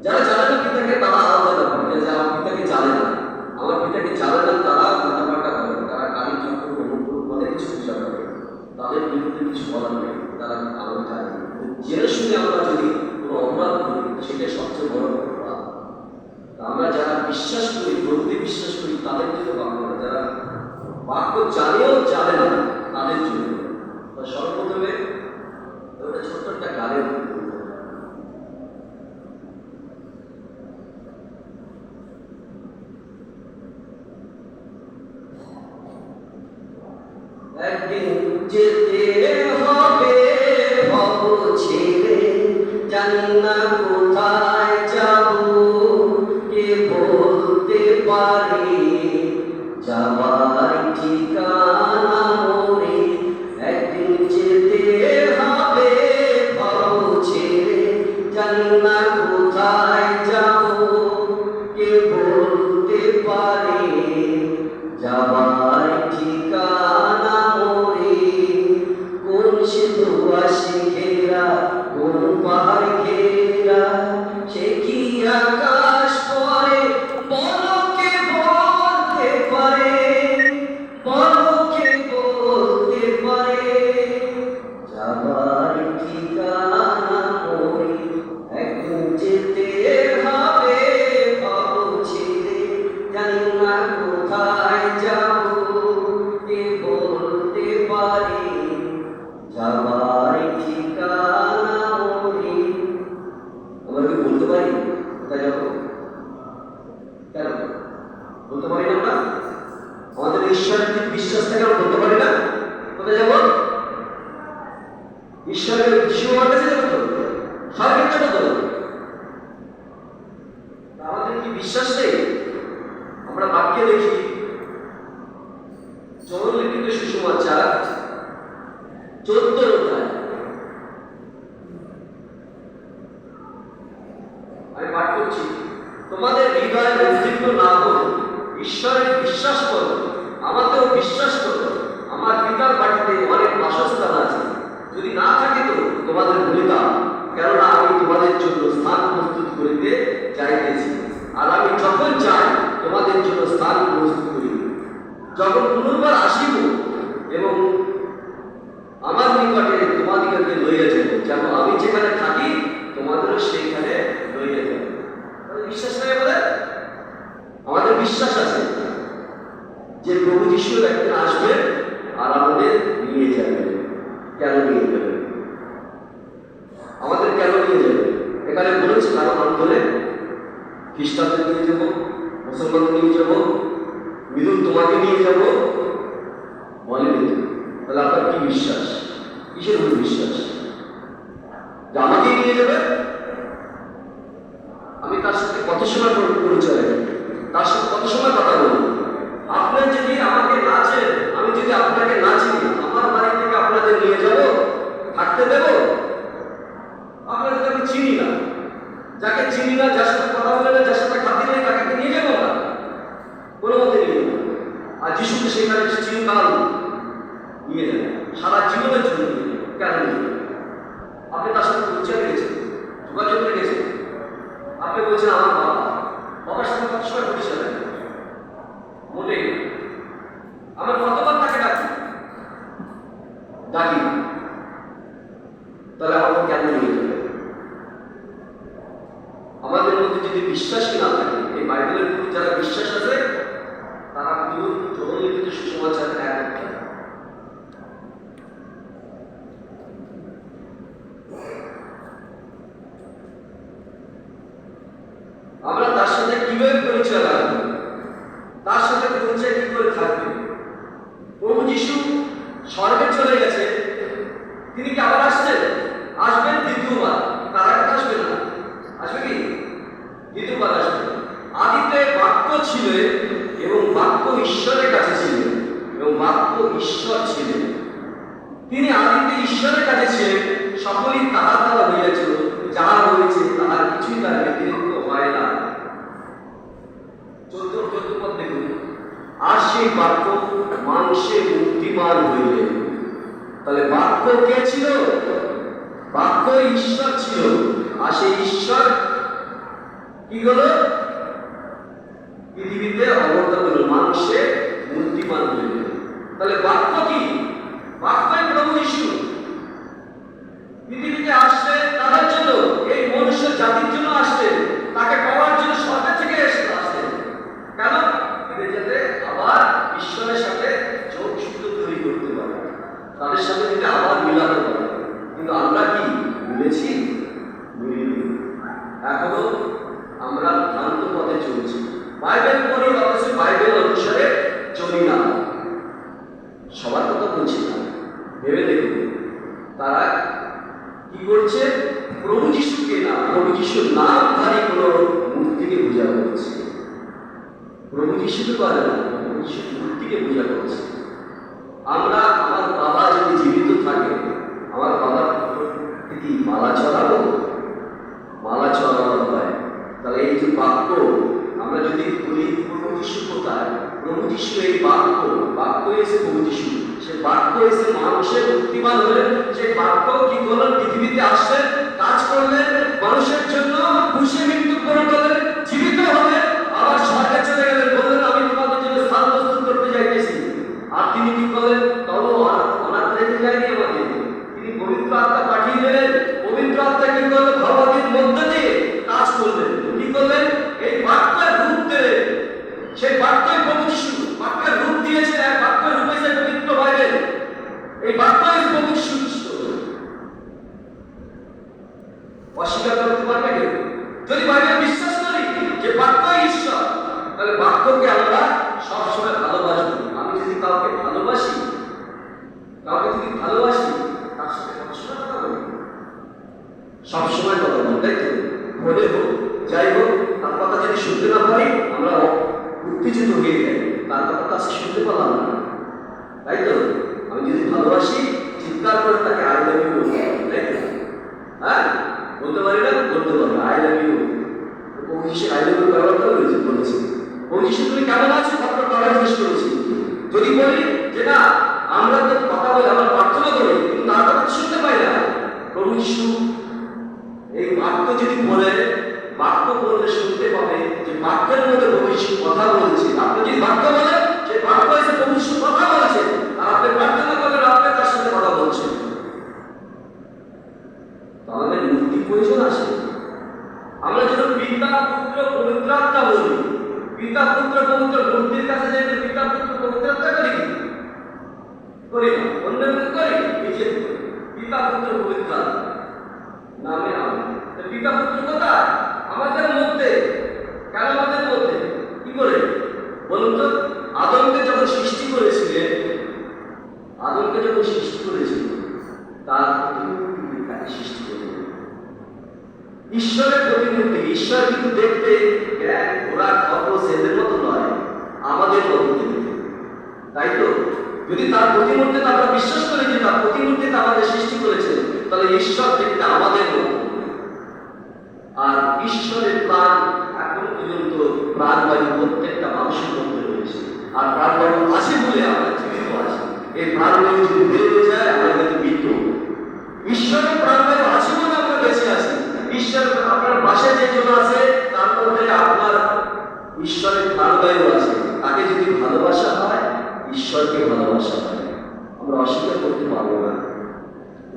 যারা জানে না পিতাকে তারা আলাদা ব্যাপার, যারা পিতাকে জানে না, আমার পিতাকে জানে না তারা মাটামাটা করে, তারা কালী ঠাকুর অনেক কিছু পূজা করে, তাদের বিরুদ্ধে কিছু বলার নেই, তারা আমাদের জানে না। জেনে শুনে আমরা যদি কোনো অপরাধ করি সেটা সবচেয়ে বড় অপরাধ। আমরা যারা বিশ্বাস করি, প্রভুতে বিশ্বাস করি তাদের জন্য বাক্য না, যারা বাক্য জানেও জানে না তাদের জন্য। সর্বপ্রথমে ওটা ছোট্ট একটা গানের একদিন যেতে হবে ভব ছেড়ে, জানি না কোথায় যাব, কে বলতে পারে যাবার ঠিকানা মোরে। একদিন যেতে হবে ভব ছেড়ে, জানি না কোথায় যাব, কে বলতে পারে যাবার ঠিকানা মোরে। কোন সেতু আসে ঘেরা, কোন পাহাড় ঘেরা, সে কি আকাশ পরে বলকে বলতে পারে, বলকে বলতে পারে যাবার ঠিকানা মোরে। একদিন যেতে হবে ভব ছেড়ে, জানি না কোথায় যাব, কে বলতে পারে যাবার ঠিকানা মোরে। আমরা কি বলতে পারি কোথায় যাবো? কেন বলতে পারি না? আমরা আমাদের ঈশ্বরের যে বিশ্বাস থাকে আমরা বলতে পারি না কোথায় যাবো। ঈশ্বরের যিশু আমার কাছে যাবো তো, সব ক্ষেত্রে তো আমাদের কি বিশ্বাস নেই? আমরা বাক্যে দেখি জনলিখিত সুসমাচার 14 অধ্যায়, আমি পাঠ করছি। তোমাদের হৃদয় উদ্বিগ্ন না হোক, ঈশ্বরের বিশ্বাস করো, আমাকেও বিশ্বাস করো। আমার পিতার বাড়িতে অনেক বাসস্থান আছে, যদি না থাকে তো তোমাদের বলিতাম, কেননা আমি তোমাদের জন্য স্থান প্রস্তুত করিতে যাইতেছি। আর আমি যখন যাই তোমাদের জন্য স্থান প্রস্তুত করি, যখন পুনর্বার আসিব এবং আমার নিকটে তোমাদিগকে লইয়া যাব, যেন আমি যেখানে থাকি তোমাদেরও সেইখানে লইয়া যাব। বিশ্বাস নেই বলে আমাদের বিশ্বাস আছে যে প্রভু যিশু একদিন আসবেন আর আমাদের নিয়ে যাবেন। কেন নিয়ে যাবেন? আমাদের কেন নিয়ে যাবেন? এখানে বলেছে কারণ অন্তরে খ্রিস্টানদের নিয়ে যাব, মুসলমানদের নিয়ে যাব, মিলুন তোমাকে নিয়ে যাব বলেনি। তাহলে আপনার কি বিশ্বাস? কিসের উপর বিশ্বাস? যে আমাকে নিয়ে যাবে? আমি তার সাথে কত সময় পরিচয়, তার সাথে কত সময় কথা বলবো? আপনার যদি আমাকে না চেনেন, আমি যদি আপনাকে না চিনি, আমার বাড়ি থেকে আপনাদের নিয়ে যাব, থাকতে দেব? আপনাদের আমি চিনি না, যাকে চিনি না, যার সাথে কথা বলে না, যার সাথে খাতি নেই, তাকে নিয়ে যাবো না, কোনো মতে নিয়ে যাবো। আর যিশুকে সেখানে চিরকাল নিয়ে যাবে, সারা জীবনের জন্য নিয়ে যাবে। কেন নিয়ে যাবে? আপনি তার সাথে পরিচয় পেয়েছেন, যোগাযোগ রেখেছেন, আপনি বলছেন আমার বাবা, বাবার সাথে কত সময় পরিচয় নেই, মোটেই আমরা কতবার তাকে ডাকি ডাকি, তাহলে আমাকে কেন নিয়ে যাবে? আমাদের মধ্যে যদি বিশ্বাসই না থাকে, এই বাইবেলের প্রতি যারা বিশ্বাস আছে তারা পুরো জনলিখিত সুসমাচার এক। আমরা তার সাথে কিভাবে পরিচয় রাখবো, তার সাথে পরিচয় কি করে থাকবে? প্রভু যিশু স্বর্গে চলে গেছে, তিনি কি আবার আসছেন? আসবেন দ্বিতীয়বার, তার আগে আসবেন না। আসবে কি? দ্বিতীয়বার আসবেন। আদিতে বাক্য ছিল এবং বাক্য ঈশ্বরের কাছে ছিল এবং বাক্য ঈশ্বর ছিলেন। তিনি আদিতে ঈশ্বরের কাছে ছিলেন, সকলেই তাহার দ্বারা হইয়াছিল, যাহা হয়েছে তাহার কিছুই তার ব্যতিরিক্ত হয় না। 14 পদ দেখুন। আর সেই বাক্য মাংসে মূর্তিমান হইলেন। তাহলে বাক্য কে ছিল? বাক্য ঈশ্বর ছিল। আর সেই ঈশ্বর কি হলো? পৃথিবীতে অবতার হলো, মানুষের মূর্তিমান হইল। তাহলে বাক্য কি? বাক্যই প্রভু যিশু পৃথিবীতে আসলেন তাদের জন্য, এই মনুষ্য জাতির জন্য আসলেন, তাকে পাওয়ার জন্য স্বর্গ থেকে আসলেন। কেন? এদের যাতে আবার ঈশ্বরের সাথে যোগসূত্র তৈরি করতে পারে, তাদের সাথে যাতে আবার মিলাতে পারে। কিন্তু আমরা কি মিলেছি? মিলিনি। এখনো আমরা ভ্রান্ত পথে চলছি। বাইবেল পড়ি অথচ বাইবেল অনুসারে চলি না। সবার কথা বলছি না, ভেবে দেখুন তারা কি করছে? প্রভু যিশুকে না, প্রভু যিশুর নামধারী কোনো মূর্তিকে পূজা করছে। প্রভু যিশুকে করে না, প্রভু যিশুর মূর্তিকে পূজা করছে। আমরা, আমার বাবা যদি জীবিত থাকে, আমার বাবার কি মালা চড়াবো? মালা চড়ানো হয়। তাহলে এই যে বাক্য, আমরা যদি বলি প্রভু যিশু কোথায়? প্রভু যিশু এই বাক্য, বাক্য এসে প্রভু যিশু, সে বাক্য এসে মানুষের মুক্তিমান হলেন। সেই বাক্য কি করলেন? পৃথিবীতে আসলেন, কাজ করলেন, মানুষের জন্য খুশি মৃত্যুবরণ করলেন, জীবিত হলেন, আবার স্বর্গে চলে গেলেন, বললেন আমি তোমাদের জন্য স্থান প্রস্তুত করতে যাইতেছি। আর তিনি কি করলেন? তবে অনাথ রেখে যায়নি আমাদের, তিনি পবিত্র আত্মা পাঠিয়ে দিলেন। পবিত্র আত্মা কি করলেন? ভগবতীর মধ্যে দিয়ে কাজ করলেন। কি করলেন? এই বাক্যের রূপ দিলেন। সেই বাক্যই প্রভু যিশু, বাক্যের রূপ দিয়েছেন, এক বাক্যের রূপ এসে পবিত্র বাইবেল। এই বাক্যই প্রভু যিশু খ্রিস্ট। অস্বীকার করতে পারবে কেউ? যদি বাইবেল বিশ্বাস করি যে বাক্যই ঈশ্বর, তাহলে বাক্যকে আমরা সবসময় ভালোবাসবো। আমি যদি কাউকে ভালোবাসি, তার সাথে সবসময় কথা বলি, সবসময় কথা বলি, তাই তো? বলে হোক, যাই হোক, তার কথা যদি শুনতে না পারি আমরা উত্তেজিত হয়ে যাই, তার কথা কাছে শুনতে পারলাম না, তাই তো? আমি যদি ভালোবাসি, চিৎকার করে তাকে আই লাভ ইউ বলতে পারি, তাই তো? হ্যাঁ, বলতে পারি না? বলতে পারি আই লাভ ইউ। প্রভু যিশু আই লাভ ইউ ব্যবহার করে বলেছে, প্রভু যিশু তুমি কেমন আছো? আপনার কথা জিজ্ঞেস করেছি। যদি বলি যে না, আমরা তো কথা বলি, আমরা প্রার্থনা করি, কিন্তু তার কথা শুনতে পাই না, প্রভু যিশু এই বাক্য যদি বলে, বাক্য বললে শুনতে পাবে যে বাক্যের মধ্যে প্রভু যিশু কথা বলছে। আপনি যদি বাক্য বলেন, যে বাক্য এসে প্রভু যিশু কথা বলছে, আর আপনি প্রার্থনা করবেন, আপনি তার সাথে কথা বলছেন। আমাদের মূর্তি প্রয়োজন আছে। আমরা যেন পিতা পুত্র পবিত্র আত্মা বলি, পিতা পুত্র পবিত্র মূর্তির কাছে যেতে পিতা পুত্র পবিত্র আত্মা করি করি না, অন্যের করি, নিজের পিতা পুত্র পবিত্র নামে নাম। পিতা পুত্র কোথায়? আমাদের মধ্যে। কেন আমাদের মধ্যে? কি করে বলুন তো? আদমকে যখন সৃষ্টি করেছিলেন, আদমকে যখন সৃষ্টি করেছিলেন, তার প্রতিমূর্তি তাকে সৃষ্টি করেছিলেন। ঈশ্বরের প্রতিমূর্তি। ঈশ্বর কিন্তু দেখতে ঘোড়া, খরগোশ এদের মতো নয়, আমাদের মতো দেখতে, তাই তো? যদি তার প্রতিমূর্তিতে আমরা বিশ্বাস করি যে তার প্রতিমূর্তিতে আমাদের সৃষ্টি করেছে, তাহলে ঈশ্বর দেখতে আমাদের মতো। আর ঈশ্বরের প্রাণ এখন পর্যন্ত প্রাণবায়ু প্রত্যেকটা মানুষের মধ্যে রয়েছে। আর প্রাণবায়ু আছে বলে আমরা জীবিত আছি। এই প্রাণবায়ু যদি বেড়ে যায়, আমরা কিন্তু মৃত। ঈশ্বরের প্রাণবায়ু আছে বলে আমরা বেঁচে আছি। ঈশ্বর আপনার পাশে যে জন আছে, তার মধ্যে আপনার ঈশ্বরের প্রাণবায়ু আছে। তাকে যদি ভালোবাসা হয়, ঈশ্বরকে ভালোবাসা হয়। আমরা অস্বীকার করতে পারবো না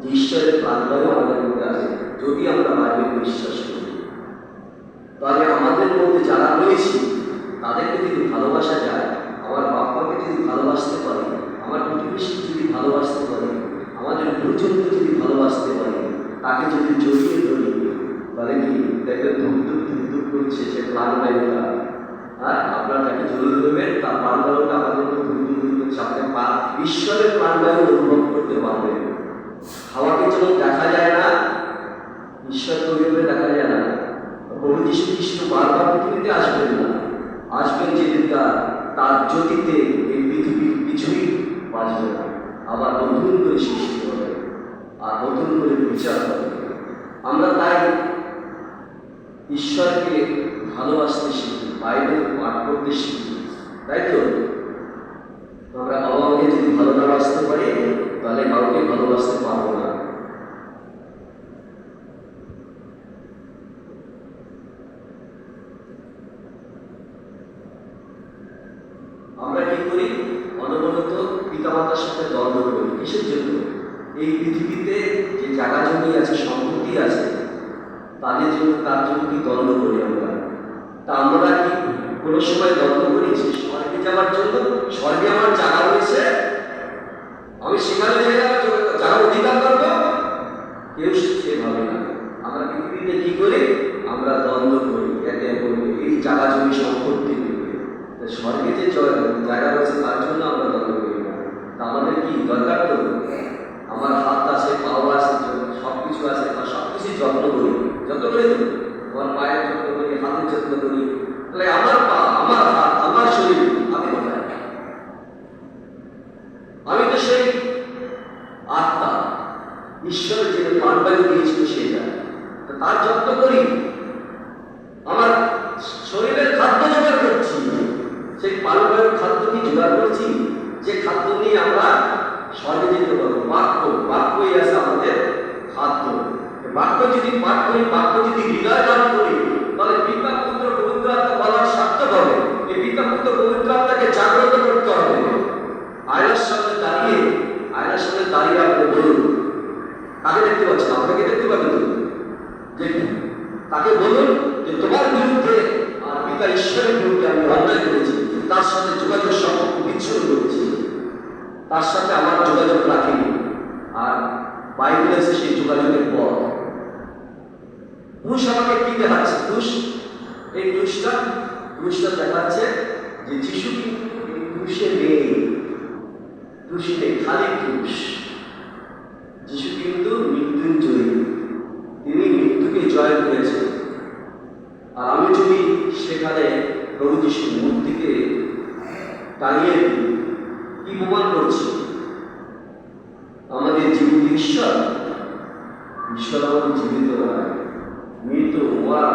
যে ঈশ্বরের প্রাণবায়ু আমাদের মধ্যে আছে, যদি আমরা বাইবেল বিশ্বাস করি। তাহলে আমাদের মধ্যে যারা রয়েছে, তাদেরকে যদি ভালোবাসা যায়, আমার বাপ্পাকে যদি ভালোবাসতে পারি, আমার প্রতিবেশীকে যদি ভালোবাসতে পারি, আমাদের গুরুজনকে যদি ভালোবাসতে পারি, তাকে যদি জড়িয়ে ধরি, তাহলে কি দেখবেন ধুক করছে সে প্রাণবায়ুটা। হ্যাঁ, আপনার তাকে জড়িয়ে ধরবেন, তার প্রাণবায়ুটা আমাদের ধুক করছে। আপনি ঈশ্বরের প্রাণবায়ু অনুভব করতে পারবেন। হাওয়াকে যেমন দেখা যায় না, ঈশ্বরকে ওইভাবে দেখা যায় না। প্রভু যীশু খ্রিস্ট বারবার পৃথিবীতে আসবেন না, আসবেন যেদিন তার জ্যোতিতে এই পৃথিবীর কিছুই বাঁচবে না, আবার নতুন করে সৃষ্টি হবে, আর নতুন করে বিচার হবে। আমরা তাই ঈশ্বরকে ভালোবাসতে শিখি, বাইবেল পাঠ করতে শিখি, তাই তো? আমরা বাবা মাকে যদি ভালো না বাসতে পারি, তাহলে কাউকে ভালোবাসতে পারবো না। পিতামাতার সাথে দ্বন্দ্ব করি। কিসের জন্য? এই পৃথিবীতে যে জায়গা জমি আছে, সম্পত্তি আছে, তার জন্য কি দ্বন্দ্ব করি আমরা? তা আমরা কি কোনো সময় দ্বন্দ্ব করি যে স্বর্গে যাওয়ার জন্য? স্বর্গে আমার জায়গা রয়েছে, আমি সেখানে যারা অধিকার করবো, কেউ সে ভাবে না। আমরা পৃথিবীতে কি করি? আমরা দ্বন্দ্ব করি একে অপরকে এই জায়গা জমি সম্পত্তি নিয়ে। স্বর্গে যে জায়গা রয়েছে তার জন্য আমরা দ্বন্দ্ব করি না। তা আমাদের কি দরকার? তো আমার হাত আছে, পাও আছে, সব কিছু আছে, সব কিছু যত্ন করি, যত্ন করে তো আমার পায়ের যত্ন করি, হাতের যত্ন করি। তাহলে আমার পা, আমার হাত, আমার শরীর, আমি কোথায়? আমি তো সেই আত্মা, ঈশ্বর যে প্রাণবায়ু দিয়েছিল সেটা, তার যত্ন করি। আমার শরীরের খাদ্য জোগাড় করছি, সেই প্রাণবায়ুর খাদ্য কি জোগাড় করছি? যে খাদ্য নিয়ে আমরা স্বর্গে যেতে পারবো। বাক্যই আছে আমাদের খাদ্য। বাক্য যদি পাঠ করি, বাক্য যদি হৃদয় দান করি, তাহলে পিতা পুত্র পবিত্র আত্মা বলার সার্থক হবে। এই পিতা পুত্র পবিত্র আত্মাকে জাগ্রত করতে হবে। আয়নার সামনে দাঁড়িয়ে আপনি বলুন, কাকে দেখতে পাচ্ছেন? আপনাকে দেখতে পাবেন তো, যে তাকে বলুন যে তোমার বিরুদ্ধে আর পিতা ঈশ্বরের বিরুদ্ধে আমি অন্যায় করেছি, তার সাথে যোগাযোগ সম্পর্ক বিচ্ছিন্ন করেছি, তার সাথে আমার যোগাযোগ রাখিনি। আর বাইবেল আছে সেই যোগাযোগের পর ক্রুশ আমাকে কি দেখাচ্ছে? এই ক্রুশটা দেখাচ্ছে যে যিশু কিন্তু ক্রুশে নেই, খালি ক্রুশ। যিশু কিন্তু মৃত্যুঞ্জয়ী, তিনি মৃত্যুকে জয় করেছেন। আর আমি যদি সেখানে প্রভু যিশুর মূর্তিকে টাঙিয়ে দিই, কি প্রমাণ করছি? আমাদের জীবিত ঈশ্বর আমাদের জীবিত নয়, মৃত মরা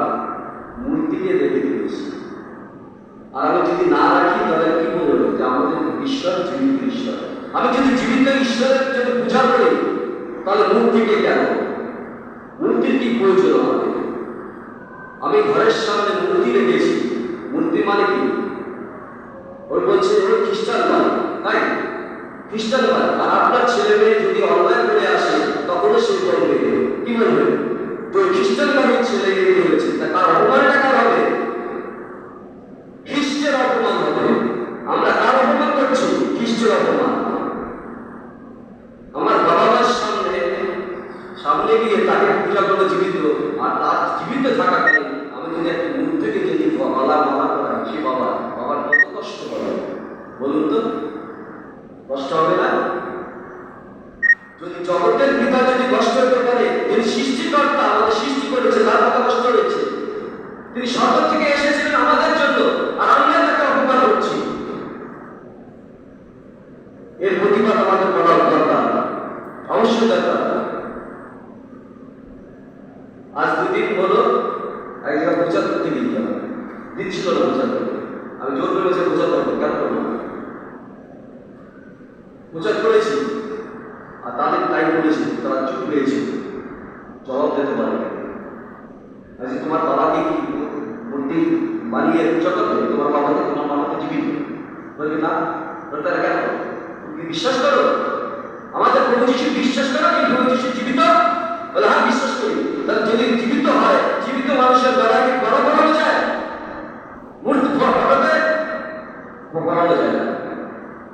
মূর্তিকে রেখে দিয়েছি। আর আমি যদি না রাখি তাহলে কি বলবো? যে আমাদের ঈশ্বর জীবিত ঈশ্বর। আমি যদি জীবিত ঈশ্বরের যদি পূজা করি, তাহলে মূর্তিকে কেন? মূর্তির কি প্রয়োজন আমাদের? আমি ঘরের সামনে মূর্তি রেখেছি, মূর্তি মানে কি? ওই বলছে ওই খ্রিস্টান মানে, তাই খ্রিস্টান মানে। আর আপনার ছেলে মেয়ে যদি অনলাইন করে আসে, তখনও সে বলবে, কি বলবে? তো খ্রিস্টান মানে ছেলে মেয়ে হয়েছে, তার অপমানটা কার হবে? খ্রিস্টের অপমান হবে। আমরা কার অপমান করছি? খ্রিস্টের অপমান। আমার বাবা মার সামনে গিয়ে তাকে পূজা করবো জীবিত, আর তার জীবিত থাকাকালীন আমি যদি একটা মূর্তিকে যদি গলা মালা করাই, সে বাবার কত কষ্ট হবে বলুন তো? কষ্ট হবে না? যদি জগতের পিতা যদি কষ্ট হতে পারে, তিনি সৃষ্টিকর্তা, আমাদের সৃষ্টি করেছে, তার কত কষ্ট হয়েছে। তিনি স্বর্গ থেকে এসেছিলেন আমাদের জন্য, আর আমরা তাকে অপমান করছি। এর প্রতিবাদ আমাদের করা দরকার, অবশ্যই দরকার। আজ 2 দিন হলো এক জায়গায় প্রচার করতে গিয়েছিলাম, দিচ্ছিল না প্রচার করতে। আমি জোর করে বসে প্রচার করবো, কেন করবো না? প্রচার করেছি, আর তাদের টাইম করেছি, তারা চুপ হয়েছে, জবাব দিতে পারে। আজ তোমার বাবাকে কি মূর্তি বানিয়ে পূজা করবে? তোমার মামাকে জীবিত বলবে না? তারা কেন? তুমি বিশ্বাস করো আমাদের প্রভু যিশু? বিশ্বাস করো কি প্রভু যিশু জীবিত? বলে হ্যাঁ বিশ্বাস করি। তাহলে যদি জীবিত হয়, জীবিত মানুষের গলাকে বড় বানানো যায়? মূর্তি বানানো যায় না।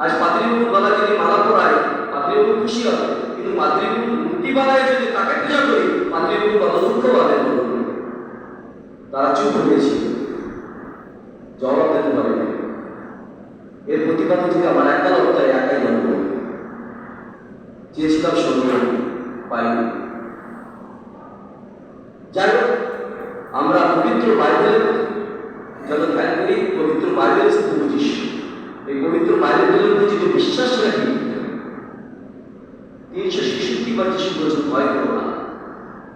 আজ পাদ্রীবাবুর গলা যদি মালা পরায়, পাদ্রীবাবু খুশি হবে, কিন্তু পাদ্রীবাবু মূর্তি বানায় যদি তাকে পূজা করি, পাদ্রীবাবু কত দুঃখ পাবে। তারা চুপ হয়েছিল, জবাব দিতে পারে। এর প্রতিবাদ যদি আমার একাই জানব, চেয়েছিলাম সঙ্গে পাইনি। যাই হোক, আমরা পবিত্র বাইবেল যত ধ্যান করি, পবিত্র বাইবেল প্রভু যিশু, এই পবিত্র বাইবেলের মধ্যে যদি বিশ্বাস রাখি, 366 বার যিশু বলেছেন ভয় করো না,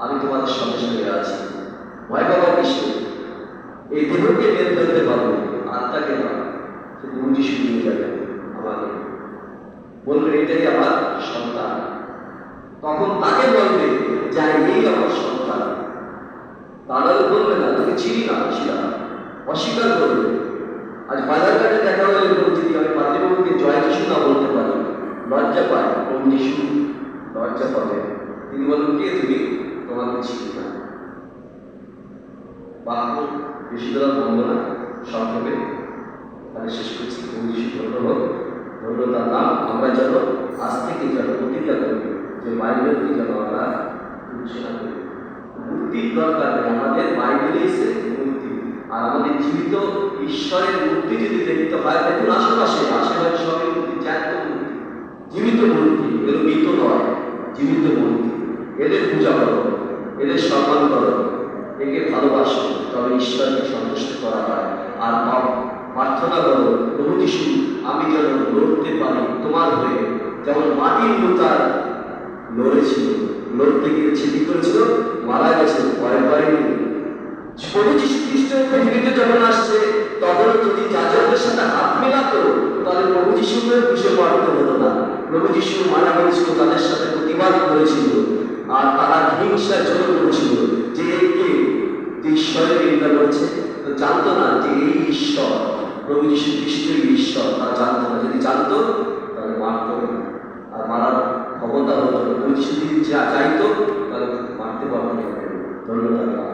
আমি তোমাদের সঙ্গে সঙ্গে আছি। ভয় পাবার কিছু, এই দেহকে বের করতে পারবো, আত্মাকে না। সে প্রভু যিশু নিয়ে যাবে আমাকে, বলবেন এটাই আমার সন্তান। তখন তাকে বলবে যে এই আমার সন্তান। তাহলে বলবে না তোকে চিনি না, অস্বীকার করবে। আজ বাজারঘাটে দেখা হলে যদি আমি পাদ্রীবাবুকে জয় যিশু না বলতে পারি, লজ্জা পায়, প্রভু যিশু লজ্জা পাবে। তিনি বলেন, কে তুমি? তোমাকে চিনি না। বাক্য বেশি দেওয়া বন্ধ না, সংক্ষেপে তাহলে শেষ করছি। প্রভু যিশু ধন্যবাদ, ধন্যবাদ নাম। আমরা যেন আজ থেকে যেন প্রতিজ্ঞা করি যে বাইবেলকে যেন আমরা ঘোষণা করি। মূর্তির দরকার নেই, আমাদের বাইবেলে এসে মূর্তি। আর আমাদের জীবিত ঈশ্বরের মূর্তি যদি দেখতে হয়, দেখুন আশেপাশে সবই মূর্তি, জ্যান্ত মূর্তি, জীবিত মূর্তি। এগুলো মৃত নয়, জীবিত মূর্তি। এদের পূজা করো, এদের সম্মান করো, একে ভালোবাসো, তবে ঈশ্বরকে সন্তুষ্ট করা হয়। আর প্রার্থনা করো, প্রভু যিশু আমি যেন লড়তে পারি তোমার হয়ে, যেমন মাটির লুতার লড়েছিল, লড়তে গিয়েছে, কি করেছিল? মারা গেছে, ভয় পায়নি। প্রভু যিশু খ্রিস্ট পৃথিবীতে যখন আসছে, তখন যদি যাজকদের সাথে হাত মেলাতো, তাহলে প্রভু যিশুকে পিছু মারতে হতো না। প্রভু যিশু মারা গেছিল, তাদের সাথে প্রতিবাদ করেছিল, আর তারা হিংসার জন্য করেছিল যে কে ঈশ্বরের নিন্দা করছে। তো জানতো না যে এই ঈশ্বর, প্রভু যিশু খ্রিস্টই ঈশ্বর, তারা জানতো না। যদি জানতো তাহলে মারতো না, আর মারার ক্ষমতা হতো। প্রভু যিশু যদি চাইতো তাহলে মারতে পারতো না। ধন্যবাদ।